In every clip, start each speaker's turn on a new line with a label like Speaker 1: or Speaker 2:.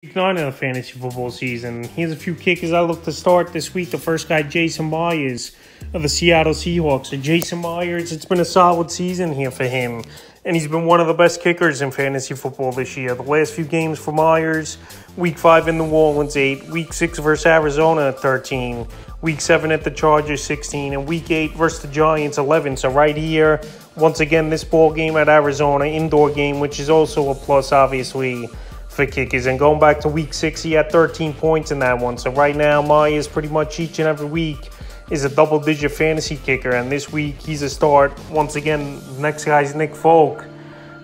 Speaker 1: Week 9 of the fantasy football season. Here's a few kickers I look to start this week. The first guy, Jason Myers of the Seattle Seahawks. So Jason Myers, it's been a solid season here for him, and he's been one of the best kickers in fantasy football this year. The last few games for Myers: Week 5 in New Orleans, 8. Week 6 versus Arizona, 13. Week 7 at the Chargers, 16. And Week 8 versus the Giants, 11. So right here, once again, this ball game at Arizona, indoor game, which is also a plus, obviously, for kickers. And going back to Week 6, he had 13 points in that one. So right now, Myers pretty much each and every week is a double-digit fantasy kicker. And this week, he's a start. Once again, the next guy's Nick Folk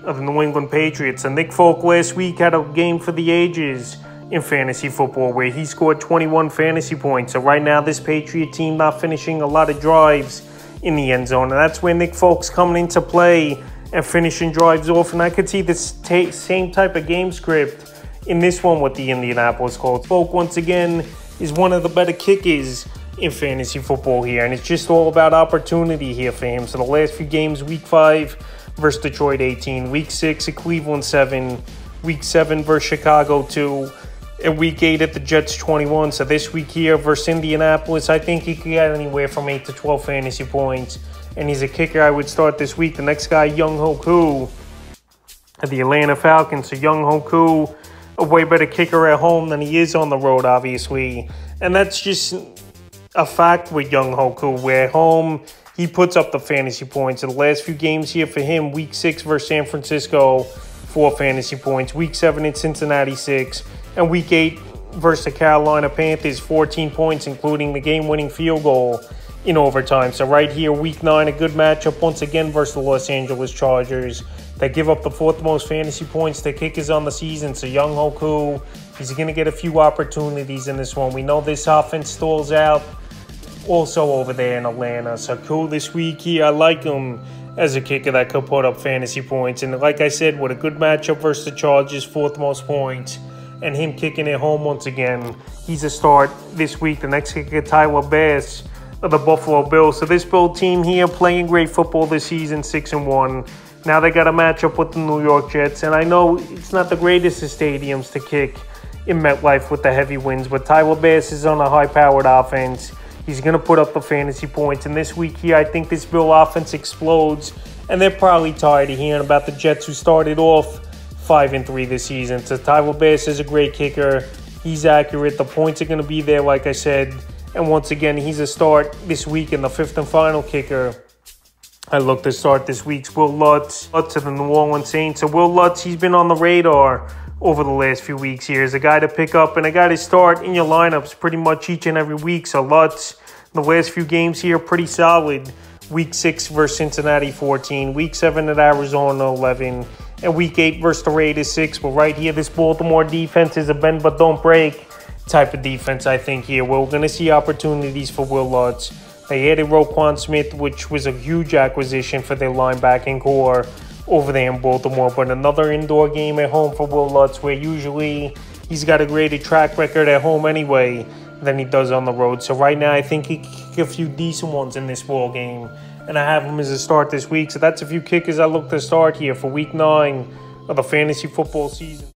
Speaker 1: of the New England Patriots. And Nick Folk last week had a game for the ages in fantasy football where he scored 21 fantasy points. So right now, this Patriot team not finishing a lot of drives in the end zone. And that's where Nick Folk's coming into play and finishing drives off. And I could see this same type of game script in this one with the Indianapolis Colts. Folk, once again, is one of the better kickers in fantasy football here. And it's just all about opportunity here for him. So the last few games, Week 5 versus Detroit, 18. Week 6 at Cleveland, 7. Week 7 versus Chicago, 2. And Week 8 at the Jets, 21. So this week here versus Indianapolis, I think he could get anywhere from 8 to 12 fantasy points. And he's a kicker I would start this week. The next guy, Younghoe Koo of the Atlanta Falcons. So Younghoe Koo, a way better kicker at home than he is on the road, obviously. And that's just a fact with Younghoe Koo, where at home he puts up the fantasy points. In the last few games here for him, Week 6 versus San Francisco, 4 fantasy points. Week 7 in Cincinnati, 6. And Week 8 versus the Carolina Panthers, 14 points, including the game-winning field goal in overtime. So right here, Week 9, a good matchup once again versus the Los Angeles Chargers. They give up the 4th most fantasy points to kickers on the season. So Younghoe Koo, he's going to get a few opportunities in this one. We know this offense stalls out also over there in Atlanta. So Koo this week here, I like him as a kicker that could put up fantasy points. And like I said, with a good matchup versus the Chargers, 4th most points, and him kicking it home once again, he's a start this week. The next kicker, Tyler Bass of the Buffalo Bills. So this Bill team here playing great football this season, 6-1. Now they got a matchup with the New York Jets. And I know it's not the greatest of stadiums to kick in MetLife with the heavy winds, but Tyler Bass is on a high-powered offense. He's going to put up the fantasy points. And this week here, I think this Bill offense explodes. And they're probably tired of hearing about the Jets, who started off 5-3 this season. So Tyler Bass is a great kicker. He's accurate. The points are going to be there, like I said. And once again, he's a start this week. In the 5th and final kicker I look to start this week's Will Lutz of the New Orleans Saints. So Will Lutz, he's been on the radar over the last few weeks here. He's a guy to pick up and a guy to start in your lineups pretty much each and every week. So Lutz, the last few games here, pretty solid. Week 6 versus Cincinnati, 14. Week 7 at Arizona, 11. And Week 8 versus the Raiders, 6. But right here, this Baltimore defense is a bend but don't break type of defense, I think, here. We're going to see opportunities for Will Lutz. They added Roquan Smith, which was a huge acquisition for their linebacking core over there in Baltimore. But another indoor game at home for Will Lutz, where usually he's got a greater track record at home anyway than he does on the road. So right now, I think he can kick a few decent ones in this ball game, and I have him as a start this week. So that's a few kickers I look to start here for Week 9 of the fantasy football season.